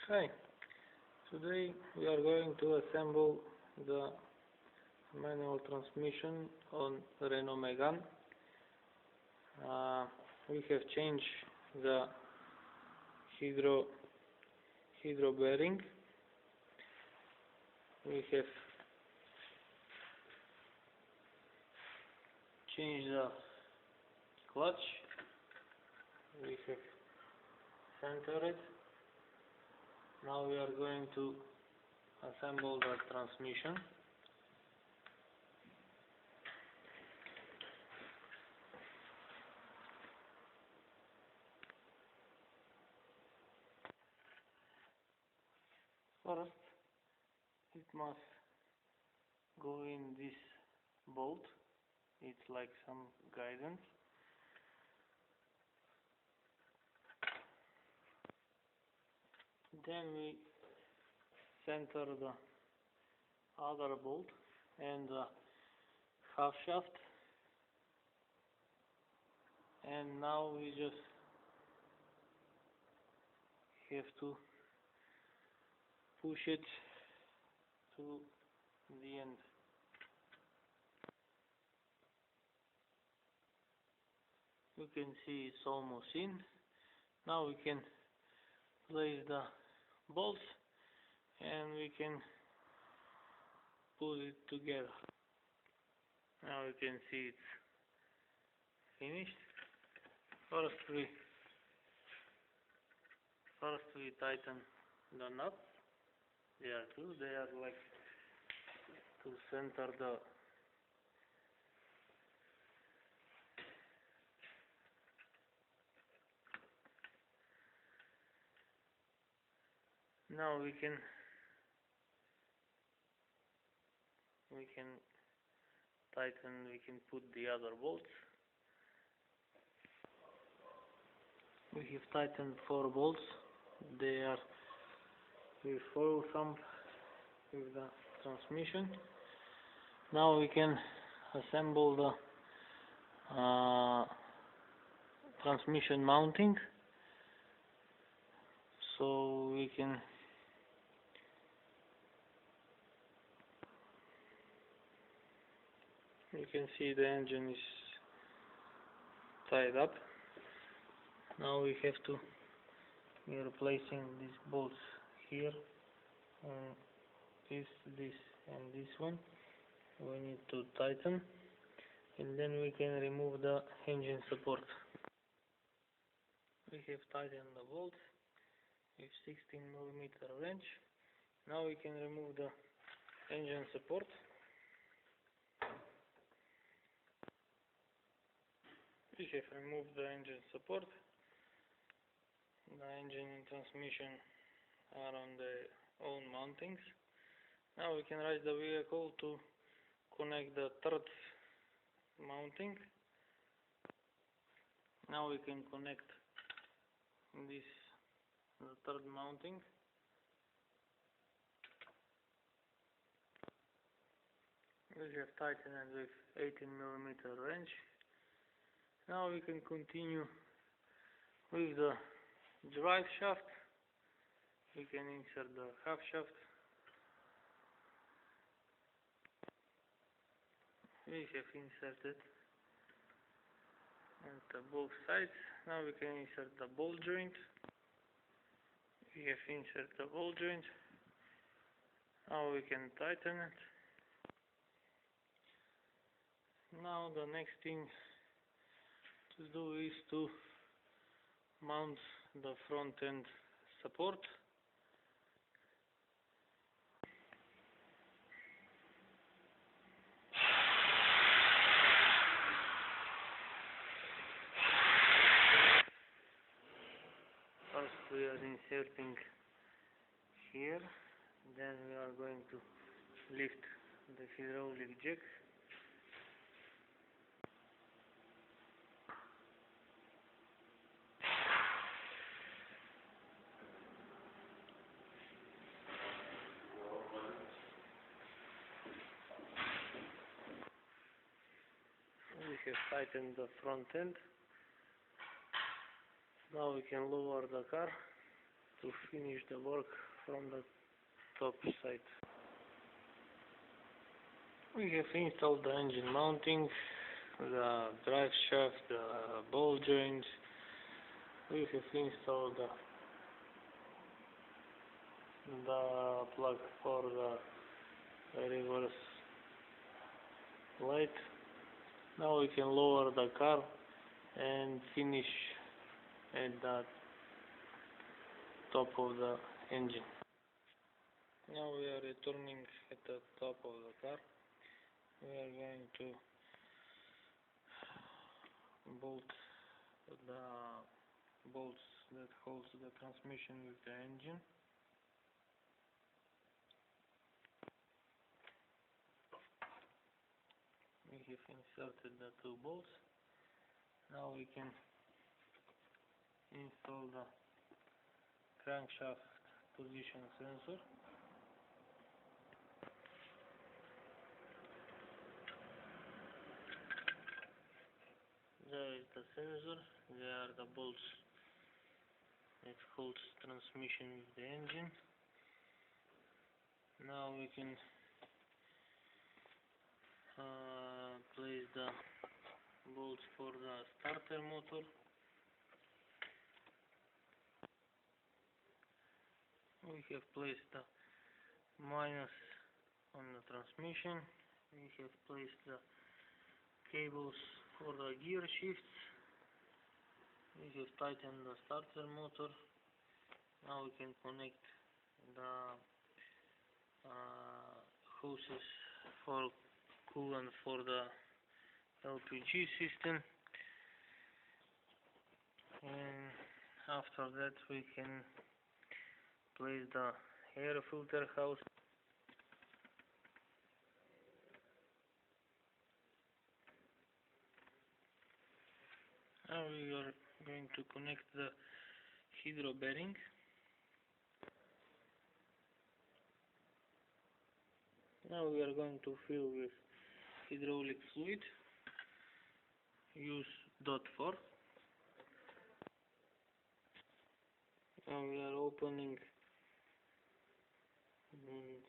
Hi, today we are going to assemble the manual transmission on Renault Megane. We have changed the hydro bearing. We have changed the clutch. We have centered it. Now we are going to assemble the transmission. First, it must go in this bolt. It's like some guidance. Then we center the other bolt and the half shaft, and now we just have to push it to the end. You can see it's almost in. Now we can place the bolts and we can put it together. Now you can see it's finished. First we tighten the nuts. There are two. They are like to center the now we can tighten, we can put the other bolts. We have tightened 4 bolts. They are with foil thumb with the transmission. Now we can assemble the transmission mounting. So we can see the engine is tied up. Now we have to be replacing these bolts here, and this and this one. We need to tighten, and then we can remove the engine support. We have tightened the bolts with 16mm wrench. Now we can remove the engine support. We have removed the engine support. The engine and transmission are on their own mountings. Now we can raise the vehicle to connect the third mounting. Now we can connect the third mounting. We have tightened it with 18mm wrench. Now we can continue with the drive shaft. We can insert the half shaft. We have inserted at both sides. Now we can insert the ball joint. We have inserted the ball joint. Now we can tighten it. Now the next thing to do is to mount the front end support. First we are inserting here, then we are going to lift the hydraulic jack. We have tightened the front end. Now we can lower the car to finish the work from the top side. We have installed the engine mounting, the drive shaft, the ball joints. We have installed the plug for the reverse light. Now we can lower the car and finish at the top of the engine. Now we are returning at the top of the car. We are going to bolt the bolts that holds the transmission with the engine. We have inserted the two bolts. Now we can install the crankshaft position sensor. There is the sensor. There are the bolts that holds transmission with the engine. Now we can place the bolts for the starter motor. We have placed the minus on the transmission. We have placed the cables for the gear shifts. We have tightened the starter motor. Now we can connect the hoses for coolant for the LPG system, and after that we can place the air filter house. Now we are going to connect the hydro bearing. Now we are going to fill with hydraulic fluid. Use .4. Now we are opening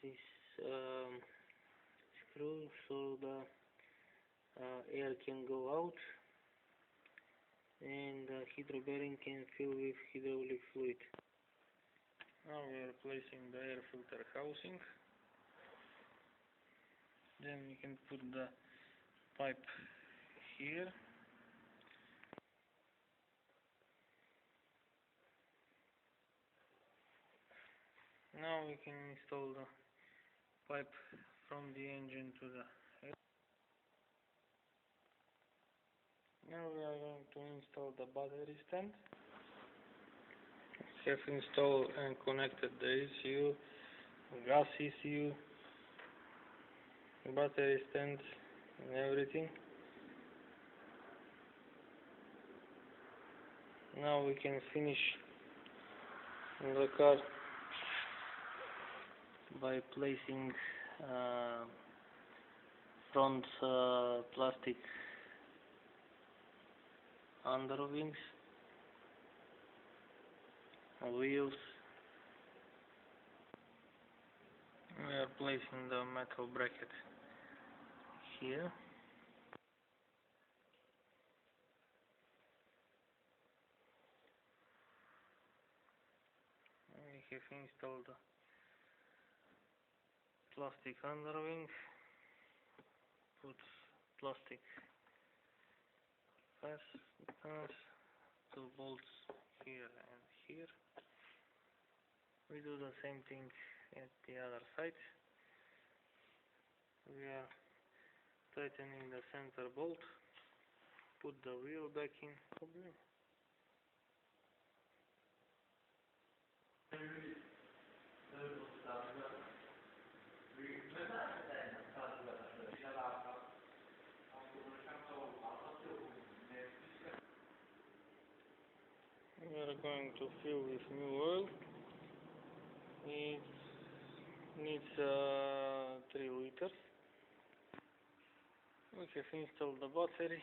this screw so the air can go out and the hydro bearing can fill with hydraulic fluid. Now we are placing the air filter housing. Then we can put the pipe here. Now we can install the pipe from the engine to the air. Now we are going to install the battery stand. We have installed and connected the ECU, gas ECU, battery stand and everything. Now we can finish the car by placing front plastic underwings, wheels. We are placing the metal bracket here. We have installed the plastic underwing, put plastic fasteners, two bolts here and here. We do the same thing at the other side. We are tightening the center bolt, put the wheel back in. We are going to fill with new oil. It needs 3 liters. We have installed the battery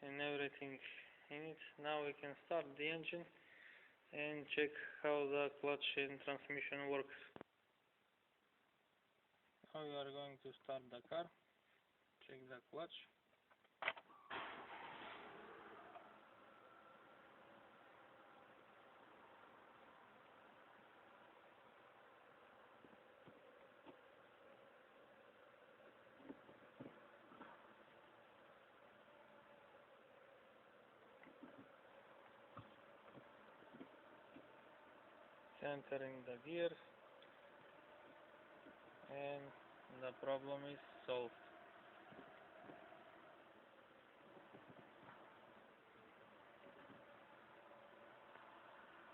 and everything in it. Now we can start the engine and check how the clutch and transmission works. Now we are going to start the car. Check the clutch. Entering the gears, and the problem is solved.